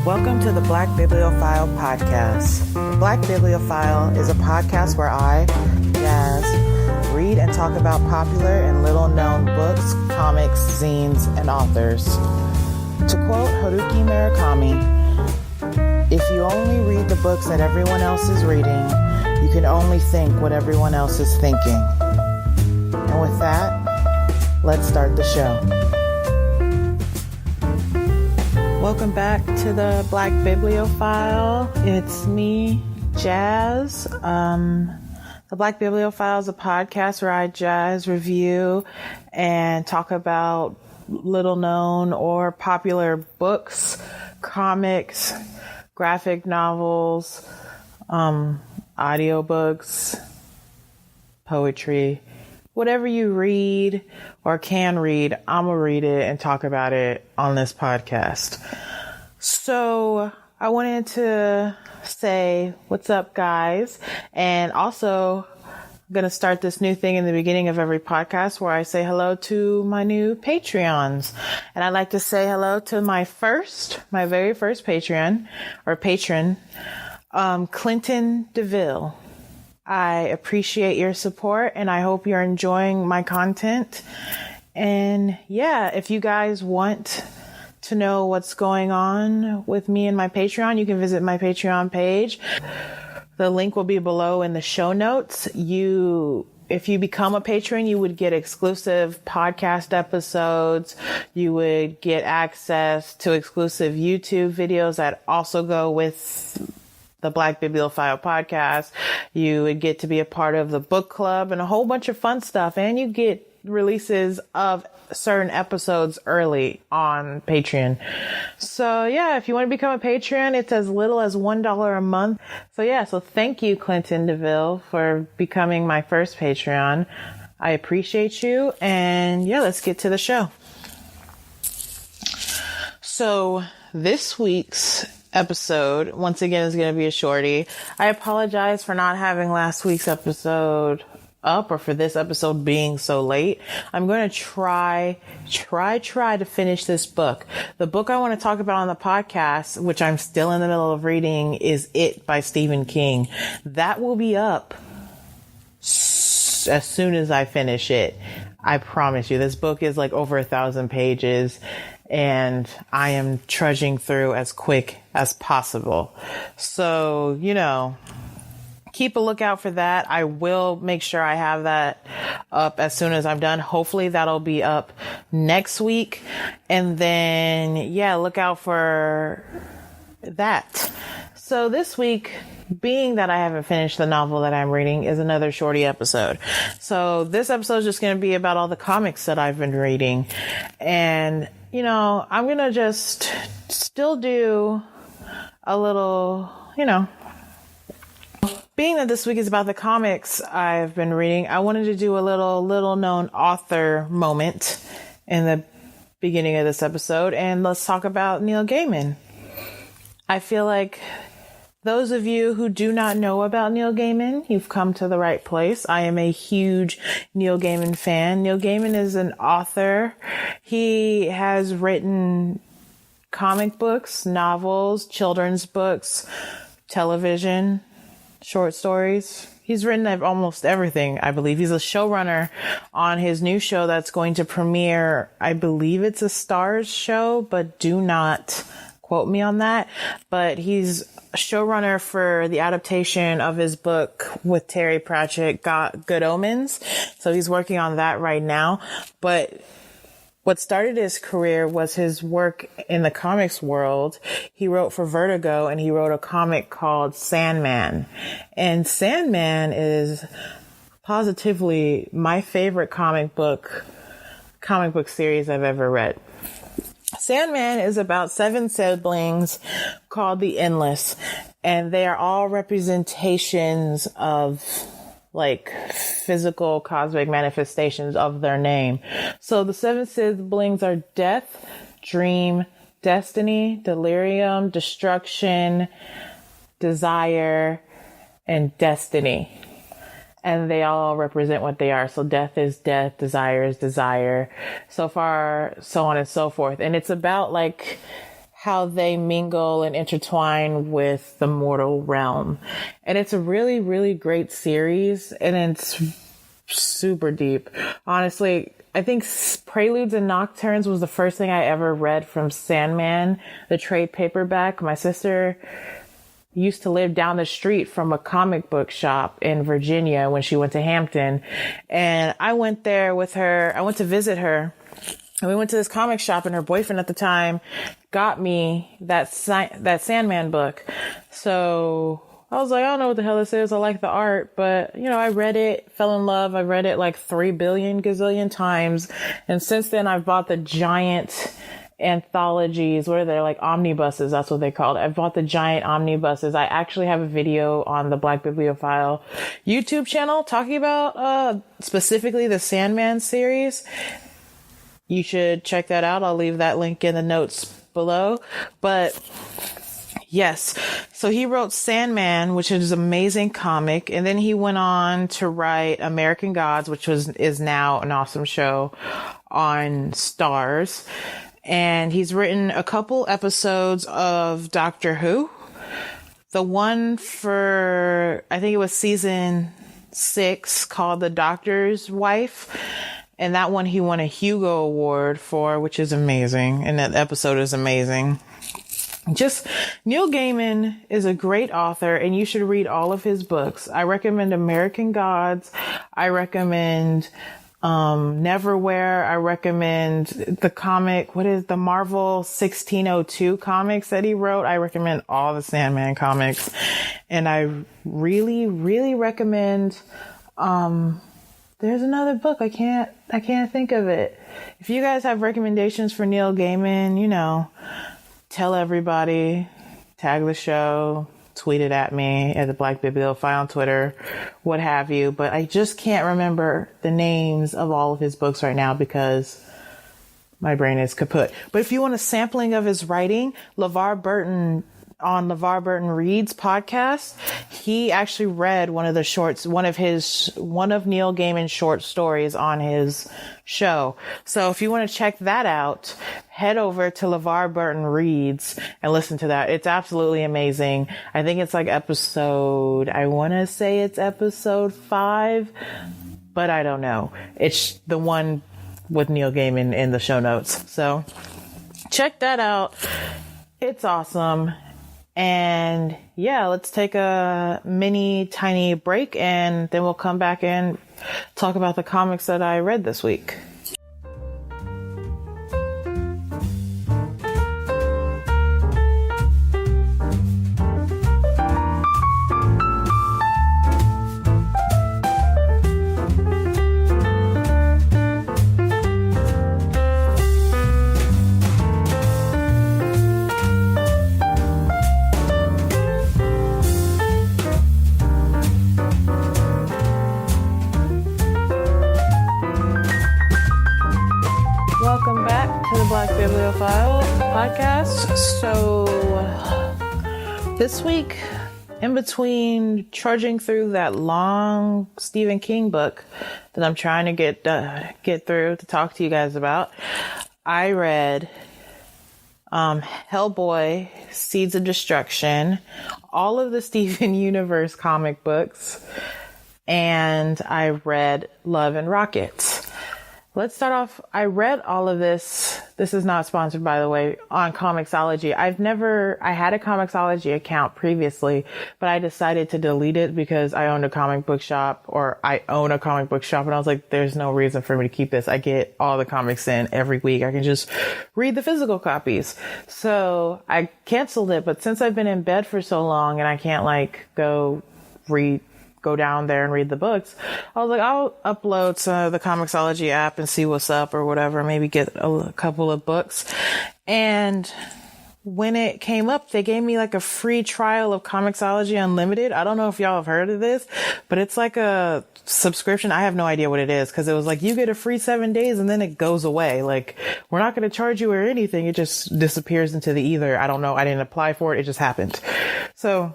Welcome to the Black Bibliophile Podcast. The Black Bibliophile is a podcast where I, Jazz, read and talk about popular and little-known books, comics, zines, and authors. To quote Haruki Murakami, if you only read the books that everyone else is reading, you can only think what everyone else is thinking. And with that, let's start the show. Welcome back to the Black Bibliophile. It's me, Jazz. The Black Bibliophile is a podcast where I, Jazz, review and talk about little known or popular books, comics, graphic novels, audiobooks, poetry. Whatever you read or can read, I'm going to read it and talk about it on this podcast. So I wanted to say, what's up, guys? And also, I'm going to start this new thing in the beginning of every podcast where I say hello to my new Patreons. And I'd like to say hello to my very first patron, Clinton DeVille. I appreciate your support and I hope you're enjoying my content. And yeah, if you guys want to know what's going on with me and my Patreon, you can visit my Patreon page. The link will be below in the show notes. If you become a patron, you would get exclusive podcast episodes. You would get access to exclusive YouTube videos that also go with the Black Bibliophile podcast. You would get to be a part of the book club and a whole bunch of fun stuff. And you get releases of certain episodes early on Patreon. So yeah, if you want to become a patron, it's as little as $1 a month. So thank you, Clinton DeVille, for becoming my first Patreon. I appreciate you. And yeah, let's get to the show. So this week's episode, once again, is going to be a shorty. I apologize for not having last week's episode up or for this episode being so late. I'm going to try to finish this book. The book I want to talk about on the podcast, which I'm still in the middle of reading, is It by Stephen King. That will be up as soon as I finish it. I promise you, this book is like over 1,000 pages. And I am trudging through as quick as possible. So, keep a lookout for that. I will make sure I have that up as soon as I'm done. Hopefully that'll be up next week. And then, look out for that. So this week, being that I haven't finished the novel that I'm reading, is another shorty episode. So this episode is just going to be about all the comics that I've been reading. And I'm going to just still do a little, being that this week is about the comics I've been reading, I wanted to do a little known author moment in the beginning of this episode. And let's talk about Neil Gaiman. I feel like those of you who do not know about Neil Gaiman, you've come to the right place. I am a huge Neil Gaiman fan. Neil Gaiman is an author. He has written comic books, novels, children's books, television, short stories. He's written almost everything, I believe. He's a showrunner on his new show that's going to premiere. I believe it's a Starz show, but do not quote me on that. But he's showrunner for the adaptation of his book with Terry Pratchett, Good Omens. So he's working on that right now. But what started his career was his work in the comics world. He wrote for Vertigo and he wrote a comic called Sandman. And Sandman is positively my favorite comic book series I've ever read. Sandman is about 7 siblings called the Endless, and they are all representations of physical cosmic manifestations of their name. So the 7 siblings are Death, Dream, Destiny, Delirium, Destruction, Desire, and Destiny. And they all represent what they are. So death is death, desire is desire, so far, so on and so forth. And it's about how they mingle and intertwine with the mortal realm. And it's a really, really great series, and it's super deep. Honestly, I think Preludes and Nocturnes was the first thing I ever read from Sandman, the trade paperback. My sister used to live down the street from a comic book shop in Virginia when she went to Hampton. And I went there with her. I went to visit her. And we went to this comic shop, and her boyfriend at the time got me that Sandman book. So I was like, I don't know what the hell this is. I like the art, but I read it, fell in love. I read it like 3 billion gazillion times. And since then I've bought the giant anthologies. What are they, like omnibuses? That's what they called. I've bought the giant omnibuses. I actually have a video on the Black Bibliophile YouTube channel talking about, specifically the Sandman series. You should check that out. I'll leave that link in the notes below. But yes, so he wrote Sandman, which is an amazing comic. And then he went on to write American Gods, which is now an awesome show on Stars. And he's written a couple episodes of Doctor Who. The one for, I think it was season 6, called The Doctor's Wife. And that one he won a Hugo Award for, which is amazing. And that episode is amazing. Just, Neil Gaiman is a great author, and you should read all of his books. I recommend American Gods. I recommend Neverwhere. I recommend the comic, what is the Marvel 1602 comics that he wrote. I recommend all the Sandman comics. And I really, really recommend, there's another book. I can't think of it. If you guys have recommendations for Neil Gaiman, tell everybody, tag the show, tweet it at me at the Black Bibliophile on Twitter, what have you. But I just can't remember the names of all of his books right now because my brain is kaput. But if you want a sampling of his writing, LeVar Burton Reads podcast, he actually read one of Neil Gaiman's short stories on his show. So if you want to check that out, head over to LeVar Burton Reads and listen to that. It's absolutely amazing. I think it's like episode 5, but I don't know. It's the one with Neil Gaiman in the show notes. So check that out. It's awesome. And yeah, let's take a tiny break, and then we'll come back and talk about the comics that I read this week. Welcome back to the Black Bibliophile podcast. So this week, in between trudging through that long Stephen King book that I'm trying to get through to talk to you guys about, I read Hellboy, Seeds of Destruction, all of the Steven Universe comic books, and I read Love and Rockets. Let's start off. I read all of this. This is not sponsored, by the way, on Comixology. I had a Comixology account previously, but I decided to delete it because I own a comic book shop, and I was like, there's no reason for me to keep this. I get all the comics in every week. I can just read the physical copies. So I canceled it, but since I've been in bed for so long and I can't go down there and read the books, I was like, I'll upload the Comixology app and see what's up or whatever, maybe get a couple of books. And when it came up, they gave me like a free trial of Comixology Unlimited. I don't know if y'all have heard of this, but it's like a subscription. I have no idea what it is, because it was like, you get a free 7 days and then it goes away. Like, we're not going to charge you or anything. It just disappears into the ether. I don't know. I didn't apply for it. It just happened. So,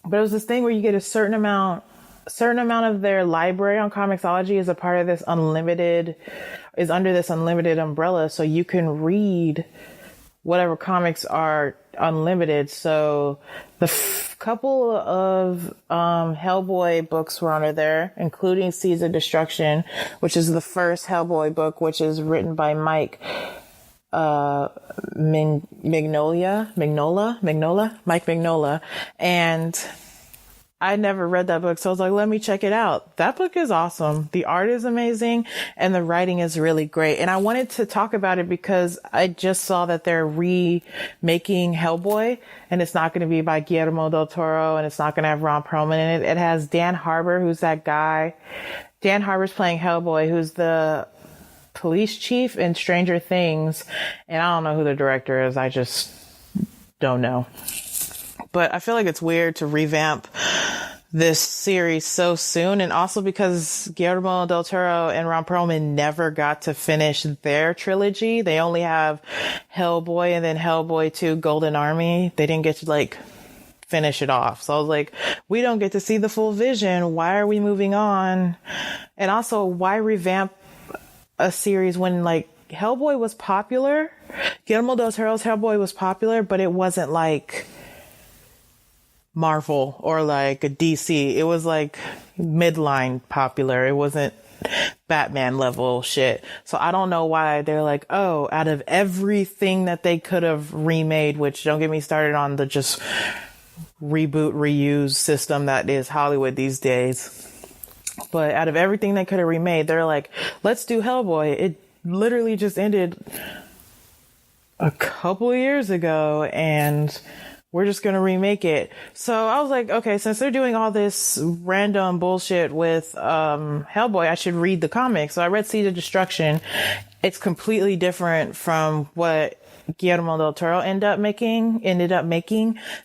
but it was this thing where you get a certain amount of their library on Comixology is a part of this under this unlimited umbrella. So you can read whatever comics are unlimited. So the couple of Hellboy books were under there, including Seeds of Destruction, which is the first Hellboy book, which is written by Mike Mignola. And I never read that book, so I was like, let me check it out. That book is awesome. The art is amazing, and the writing is really great. And I wanted to talk about it because I just saw that they're remaking Hellboy, and it's not going to be by Guillermo del Toro, and it's not going to have Ron Perlman in it. It has Dan Harbour, who's that guy. Dan Harbour's playing Hellboy, who's the police chief in Stranger Things, and I don't know who the director is. I just don't know. But I feel like it's weird to revamp this series so soon. And also because Guillermo del Toro and Ron Perlman never got to finish their trilogy. They only have Hellboy and then Hellboy 2 Golden Army. They didn't get to finish it off. So I was like, we don't get to see the full vision. Why are we moving on? And also, why revamp a series when Hellboy was popular? Guillermo del Toro's Hellboy was popular, but it wasn't like Marvel or like a DC. It was midline popular. It wasn't Batman level shit. So I don't know why they're like, oh, out of everything that they could have remade, which don't get me started on the just reboot, reuse system that is Hollywood these days. But out of everything they could have remade, they're like, let's do Hellboy. It literally just ended a couple of years ago, and we're just going to remake it. So I was like, okay, since they're doing all this random bullshit with Hellboy, I should read the comics. So I read Seed of Destruction. It's completely different from what Guillermo del Toro ended up making.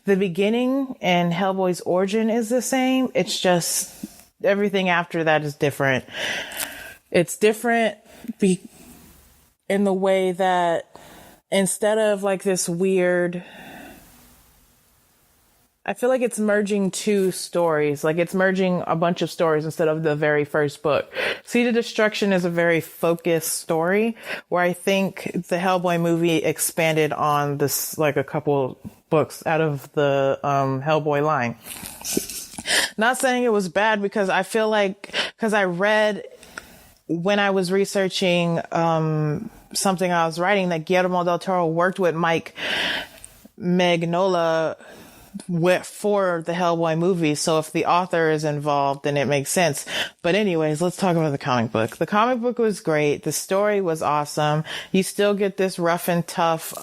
The beginning and Hellboy's origin is the same. It's just everything after that is different. It's different in the way that instead of this weird, I feel like it's merging two stories. It's merging a bunch of stories instead of the very first book. Seed of Destruction is a very focused story where I think the Hellboy movie expanded on this, a couple books out of the Hellboy line. Not saying it was bad, because I feel because I read when I was researching something I was writing that Guillermo del Toro worked with Mike Mignola for the Hellboy movie. So if the author is involved, then it makes sense. But anyways, let's talk about the comic book. The comic book was great. The story was awesome. You still get this rough and tough,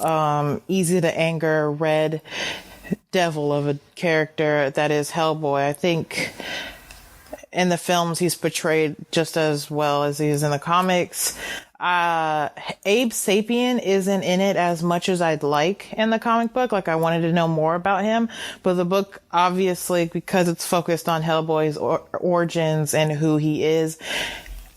easy to anger red devil of a character that is Hellboy. I think in the films he's portrayed just as well as he is in the comics. Abe Sapien isn't in it as much as I'd like in the comic book. I wanted to know more about him, but the book, obviously, because it's focused on Hellboy's origins and who he is,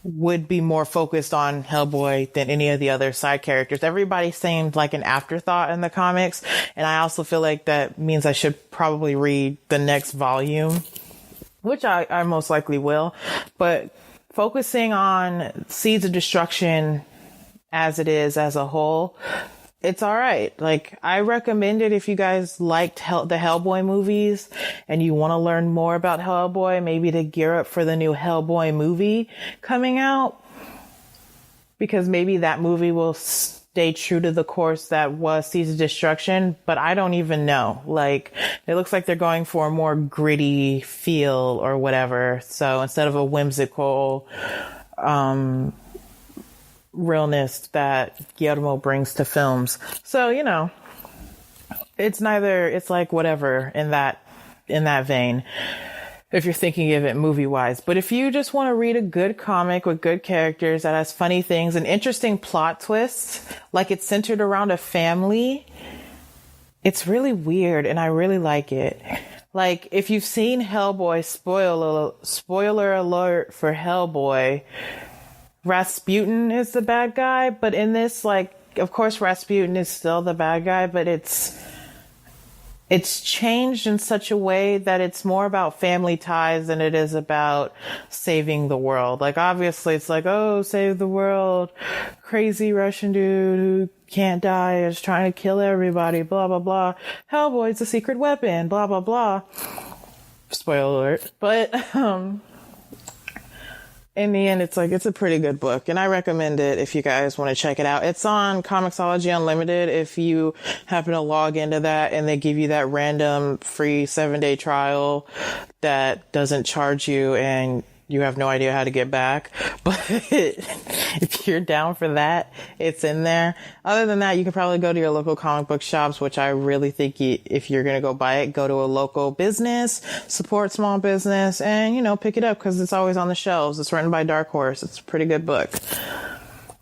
would be more focused on Hellboy than any of the other side characters. Everybody seemed like an afterthought in the comics, and I also feel like that means I should probably read the next volume, which I most likely will. But focusing on Seeds of Destruction as it is as a whole, it's all right. I recommend it if you guys liked the Hellboy movies and you want to learn more about Hellboy, maybe to gear up for the new Hellboy movie coming out, because maybe that movie will stay true to the course that was Seeds of Destruction, but I don't even know. It looks like they're going for a more gritty feel or whatever. So instead of a whimsical, realness that Guillermo brings to films. So, it's whatever in that vein, if you're thinking of it movie wise. But if you just want to read a good comic with good characters that has funny things and interesting plot twists, it's centered around a family, it's really weird and I really like it. If you've seen Hellboy, spoiler alert for Hellboy, Rasputin is the bad guy, but in this, of course Rasputin is still the bad guy, but it's it's changed in such a way that it's more about family ties than it is about saving the world. Like, obviously it's like, oh, save the world, crazy Russian dude who can't die is trying to kill everybody, blah, blah, blah. Hellboy's a secret weapon, blah, blah, blah. Spoiler alert. But, in the end, it's like, it's a pretty good book, and I recommend it if you guys want to check it out. It's on Comixology Unlimited if you happen to log into that and they give you that random free 7-day trial that doesn't charge you and you have no idea how to get back. But if you're down for that, it's in there. Other than that, you can probably go to your local comic book shops, which I really think if you're going to go buy it, go to a local business, support small business, and, pick it up because it's always on the shelves. It's written by Dark Horse. It's a pretty good book.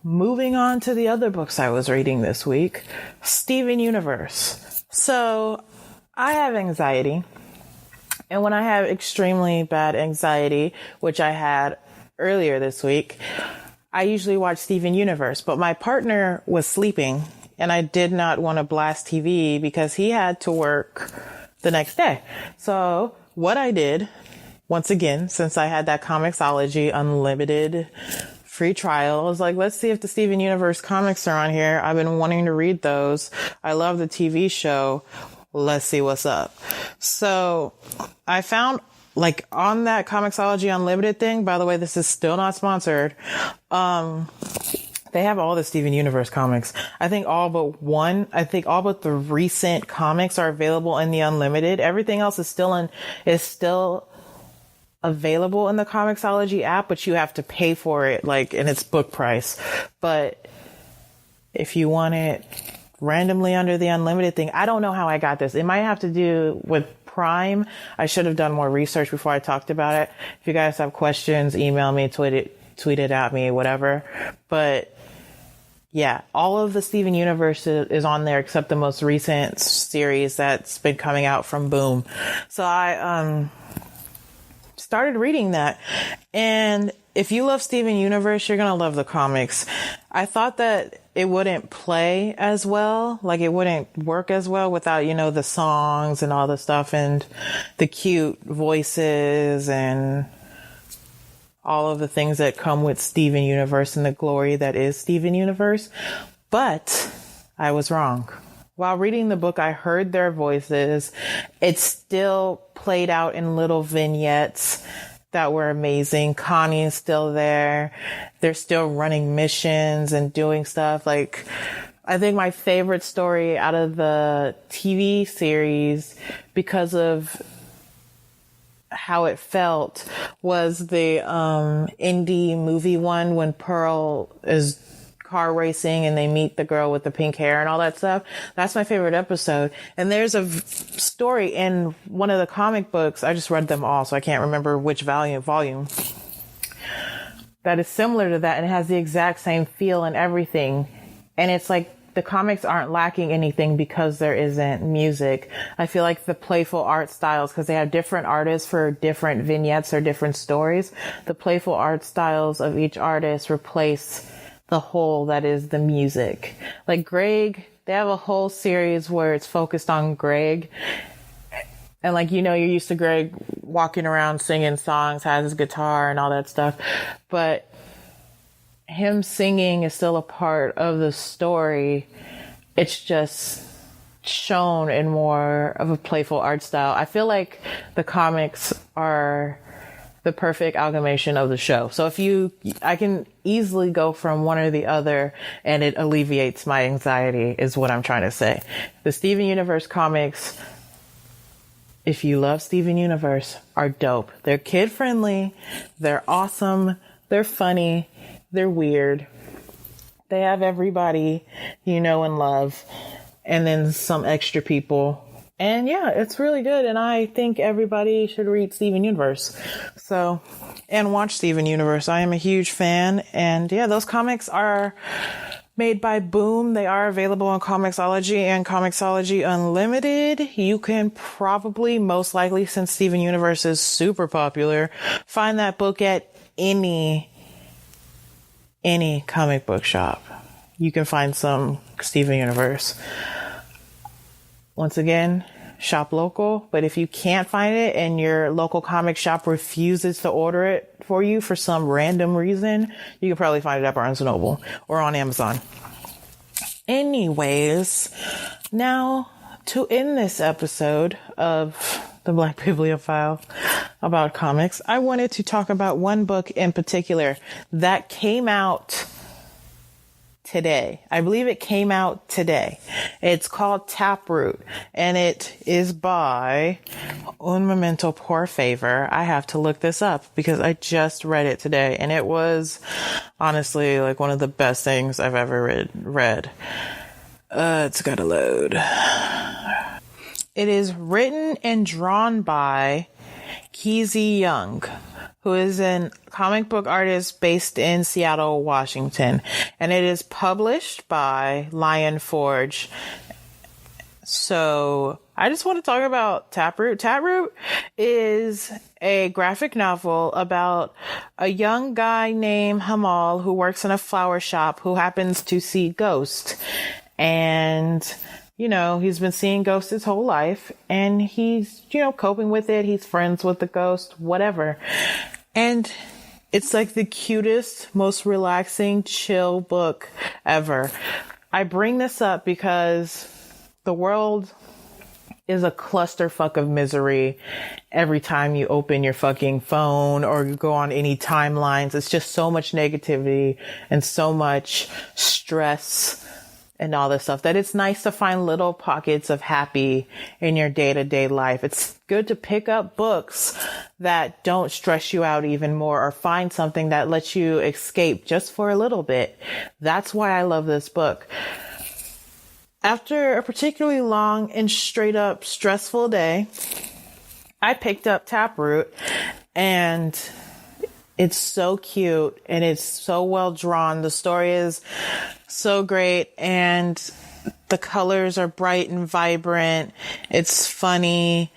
Moving on to the other books I was reading this week, Steven Universe. So I have anxiety. And when I have extremely bad anxiety, which I had earlier this week, I usually watch Steven Universe. But my partner was sleeping and I did not want to blast TV because he had to work the next day. So what I did, once again, since I had that Comixology Unlimited free trial, I was like, let's see if the Steven Universe comics are on here. I've been wanting to read those. I love the TV show. Let's see what's up. So I found, like, on that Comixology Unlimited thing, by the way, this is still not sponsored. They have all the Steven Universe comics. I think all but the recent comics are available in the Unlimited. Everything else is still available in the Comixology app, but you have to pay for it, like, in its book price. But if you want it randomly under the Unlimited thing, I don't know how I got this. It might have to do with Prime. I should have done more research before I talked about it. If you guys have questions, email me, tweet it at me, whatever. But yeah, all of the Steven Universe is on there except the most recent series that's been coming out from Boom. So I started reading that, and if you love Steven Universe, you're gonna love the comics. I thought that it wouldn't play as well, like it wouldn't work as well without, the songs and all the stuff and the cute voices and all of the things that come with Steven Universe and the glory that is Steven Universe. But I was wrong. While reading the book, I heard their voices. It still played out in little vignettes that were amazing. Connie is still there. They're still running missions and doing stuff. Like, I think my favorite story out of the TV series, because of how it felt, was the indie movie one when Pearl is car racing and they meet the girl with the pink hair and all that stuff. That's my favorite episode. And there's a story in one of the comic books. I just read them all, so I can't remember which volume that is similar to that, and it has the exact same feel and everything. And it's like the comics aren't lacking anything because there isn't music. I feel like the playful art styles, because they have different artists for different vignettes or different stories, the playful art styles of each artist replace the whole that is the music. Like Greg, they have a whole series where it's focused on Greg. And like, you're used to Greg walking around singing songs, has his guitar and all that stuff. But him singing is still a part of the story. It's just shown in more of a playful art style. I feel like the comics are the perfect amalgamation of the show. So I can easily go from one or the other, and it alleviates my anxiety, is what I'm trying to say. The Steven Universe comics, if you love Steven Universe, are dope. They're kid friendly. They're awesome. They're funny. They're weird. They have everybody you know and love, and then some extra people. And yeah, it's really good. And I think everybody should read Steven Universe. And watch Steven Universe. I am a huge fan. And yeah, those comics are made by Boom. They are available on Comixology and Comixology Unlimited. You can probably, most likely, since Steven Universe is super popular, find that book at any comic book shop. You can find some Steven Universe. Once again, shop local. But if you can't find it and your local comic shop refuses to order it for you for some random reason, you can probably find it at Barnes & Noble or on Amazon. Anyways, now to end this episode of the Black Bibliophile about comics, I wanted to talk about one book in particular that came out today. I believe it came out today. It's called Taproot, and it is by Un Momento Por Favor. I have to look this up because I just read it today, and it was honestly like one of the best things I've ever read. It's gotta load. It is written and drawn by Keezy Young, who is a comic book artist based in Seattle, Washington. And it is published by Lion Forge. So I just want to talk about Taproot. Taproot is a graphic novel about a young guy named Hamal who works in a flower shop who happens to see ghosts. And you know, he's been seeing ghosts his whole life, and he's, you know, coping with it. He's friends with the ghost, whatever. And it's like the cutest, most relaxing, chill book ever. I bring this up because the world is a clusterfuck of misery every time you open your fucking phone or you go on any timelines. It's just so much negativity and so much stress and all this stuff that it's nice to find little pockets of happy in your day-to-day life. It's good to pick up books that don't stress you out even more, or find something that lets you escape just for a little bit. That's why I love this book. After a particularly long and straight up stressful day, I picked up Taproot, and it's so cute and it's so well drawn. The story is so great, and the colors are bright and vibrant. It's funny.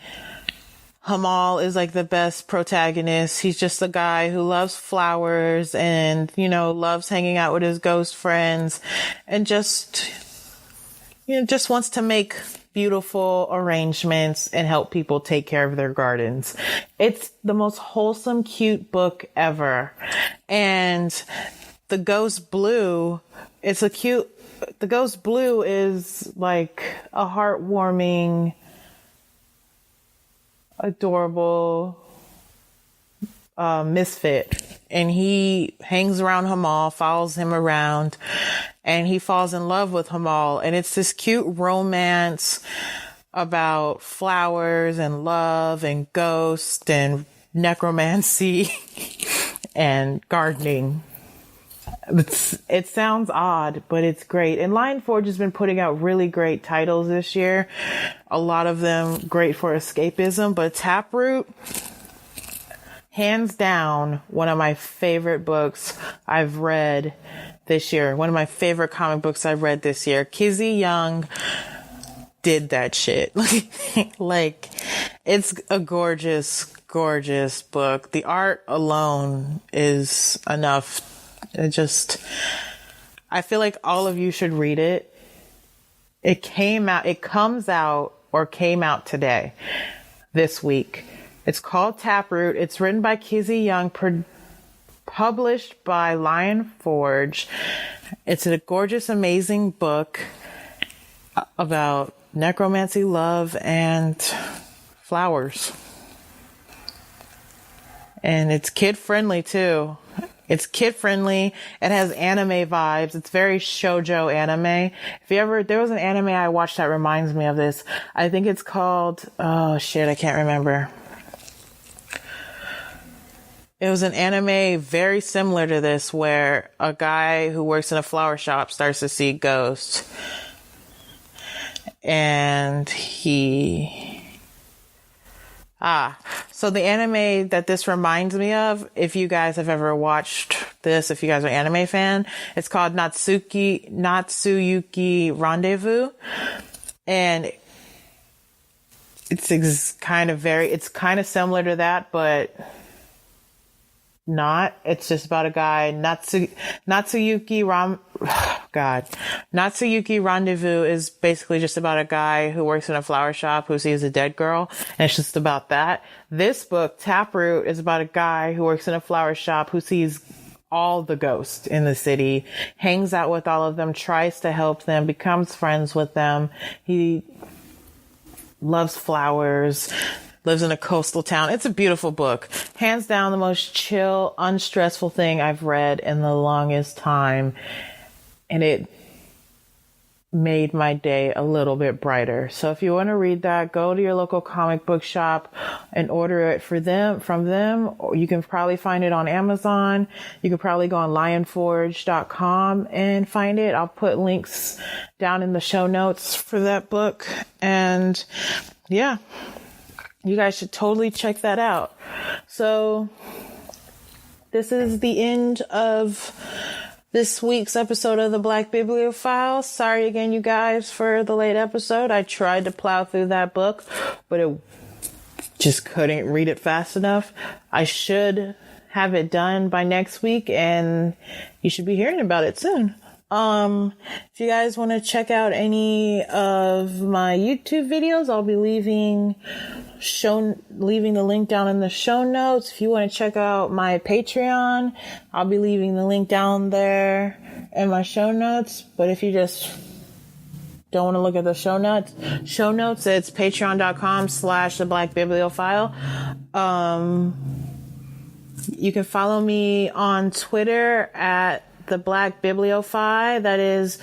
Hamal is like the best protagonist. He's just a guy who loves flowers and, you know, loves hanging out with his ghost friends and just, you know, just wants to make beautiful arrangements and help people take care of their gardens. It's the most wholesome, cute book ever. And the Ghost Blue, the Ghost Blue is like a heartwarming, adorable misfit. And he hangs around Hamal, follows him around, and he falls in love with Hamal. And it's this cute romance about flowers and love and ghosts and necromancy and gardening. It sounds odd, but it's great. And Lion Forge has been putting out really great titles this year. A lot of them great for escapism, but Taproot, hands down, one of my favorite books I've read this year. One of my favorite comic books I've read this year. Keezy Young did that shit. Like, it's a gorgeous, gorgeous book. The art alone is enough. I feel like all of you should read it. It came out today, this week. It's called Taproot. It's written by Keezy Young, published by Lion Forge. It's a gorgeous, amazing book about necromancy, love, and flowers. And it's kid-friendly, too. It's kid-friendly. It has anime vibes. It's very shoujo anime. There was an anime I watched that reminds me of this. I think it's called, oh shit, I can't remember. It was an anime very similar to this where a guy who works in a flower shop starts to see ghosts. And so the anime that this reminds me of, if you guys have ever watched this, if you guys are an anime fan, it's called Natsuyuki Rendezvous. And it's kind of similar to that, but not. It's just about a guy, Natsuyuki Rendezvous is basically just about a guy who works in a flower shop who sees a dead girl, and it's just about that. This book, Taproot, is about a guy who works in a flower shop who sees all the ghosts in the city, hangs out with all of them, tries to help them, becomes friends with them. He loves flowers, lives in a coastal town. It's a beautiful book. Hands down, the most chill, unstressful thing I've read in the longest time. And it made my day a little bit brighter. So if you want to read that, go to your local comic book shop and order it from them. Or you can probably find it on Amazon. You can probably go on lionforge.com and find it. I'll put links down in the show notes for that book. And yeah, you guys should totally check that out. So this is the end of this week's episode of the Black Bibliophile. Sorry again, you guys, for the late episode. I tried to plow through that book, but it just couldn't read it fast enough. I should have it done by next week, and you should be hearing about it soon. If you guys want to check out any of my YouTube videos, I'll be leaving the link down in the show notes. If you want to check out my Patreon, I'll be leaving the link down there in my show notes. But if you just don't want to look at the show notes, it's patreon.com/theblackbibliophile. You can follow me on Twitter at the Black Bibliophile. That is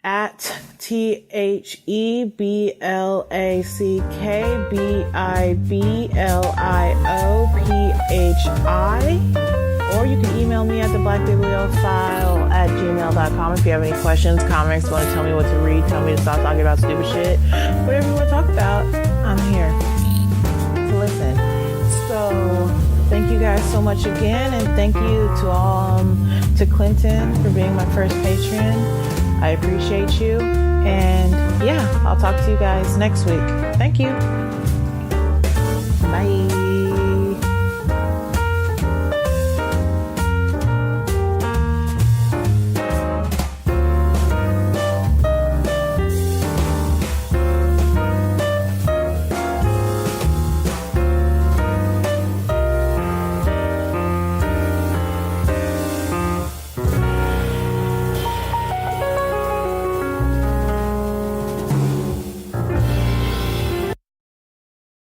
at TheBlackBibliophile. Or you can email me at theblackbibliophile@gmail.com if you have any questions, comments, want to tell me what to read, tell me to stop talking about stupid shit, whatever you want to talk about, I'm here to listen. So thank you guys so much again, and thank you to Clinton for being my first patron. I appreciate you, and yeah, I'll talk to you guys next week. Thank you. Bye.